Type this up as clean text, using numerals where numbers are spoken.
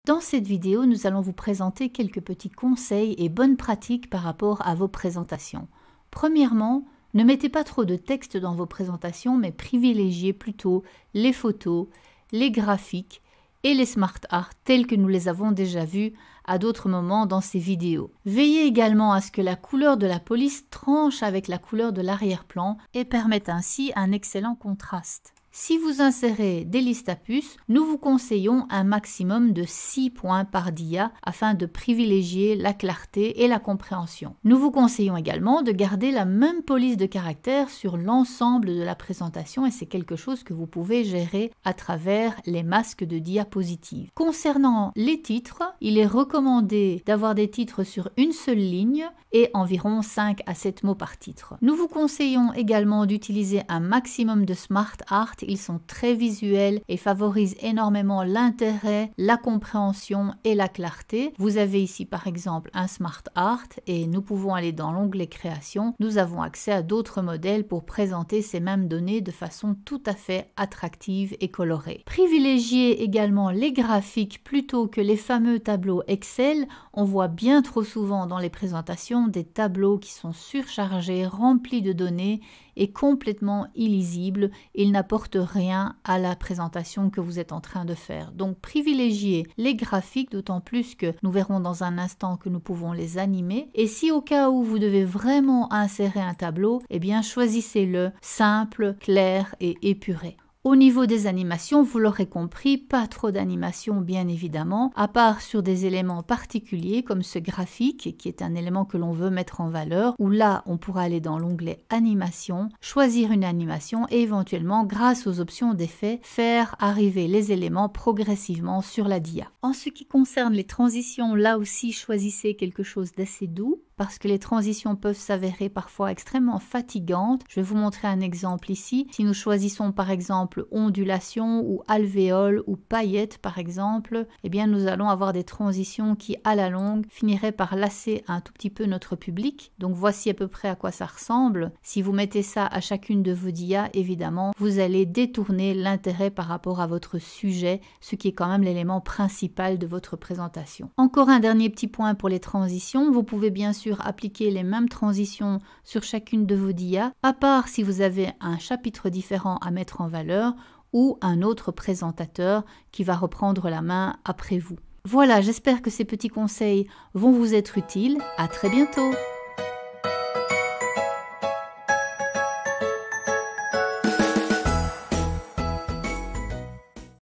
Dans cette vidéo, nous allons vous présenter quelques petits conseils et bonnes pratiques par rapport à vos présentations. Premièrement, ne mettez pas trop de texte dans vos présentations, mais privilégiez plutôt les photos, les graphiques et les smart art tels que nous les avons déjà vus à d'autres moments dans ces vidéos. Veillez également à ce que la couleur de la police tranche avec la couleur de l'arrière-plan et permette ainsi un excellent contraste. Si vous insérez des listes à puces, nous vous conseillons un maximum de 6 points par dia afin de privilégier la clarté et la compréhension. Nous vous conseillons également de garder la même police de caractère sur l'ensemble de la présentation et c'est quelque chose que vous pouvez gérer à travers les masques de diapositives. Concernant les titres, il est recommandé d'avoir des titres sur une seule ligne et environ 5 à 7 mots par titre. Nous vous conseillons également d'utiliser un maximum de smart art. Ils sont très visuels et favorisent énormément l'intérêt, la compréhension et la clarté. Vous avez ici par exemple un smart art et nous pouvons aller dans l'onglet création. Nous avons accès à d'autres modèles pour présenter ces mêmes données de façon tout à fait attractive et colorée. Privilégiez également les graphiques plutôt que les fameux tableaux Excel. On voit bien trop souvent dans les présentations des tableaux qui sont surchargés, remplis de données et complètement illisibles. Ils n'apportent rien à la présentation que vous êtes en train de faire. Donc privilégiez les graphiques, d'autant plus que nous verrons dans un instant que nous pouvons les animer. Et si au cas où vous devez vraiment insérer un tableau, eh bien choisissez-le simple, clair et épuré. Au niveau des animations, vous l'aurez compris, pas trop d'animations bien évidemment, à part sur des éléments particuliers comme ce graphique qui est un élément que l'on veut mettre en valeur, où là on pourra aller dans l'onglet animation, choisir une animation et éventuellement grâce aux options d'effet, faire arriver les éléments progressivement sur la dia. En ce qui concerne les transitions, là aussi choisissez quelque chose d'assez doux, parce que les transitions peuvent s'avérer parfois extrêmement fatigantes. Je vais vous montrer un exemple ici. Si nous choisissons par exemple ondulation ou alvéole ou paillettes par exemple, eh bien nous allons avoir des transitions qui à la longue finiraient par lasser un tout petit peu notre public. Donc voici à peu près à quoi ça ressemble. Si vous mettez ça à chacune de vos dias, évidemment, vous allez détourner l'intérêt par rapport à votre sujet, ce qui est quand même l'élément principal de votre présentation. Encore un dernier petit point pour les transitions. Vous pouvez bien sûr appliquer les mêmes transitions sur chacune de vos dias, à part si vous avez un chapitre différent à mettre en valeur ou un autre présentateur qui va reprendre la main après vous. Voilà, j'espère que ces petits conseils vont vous être utiles. À très bientôt!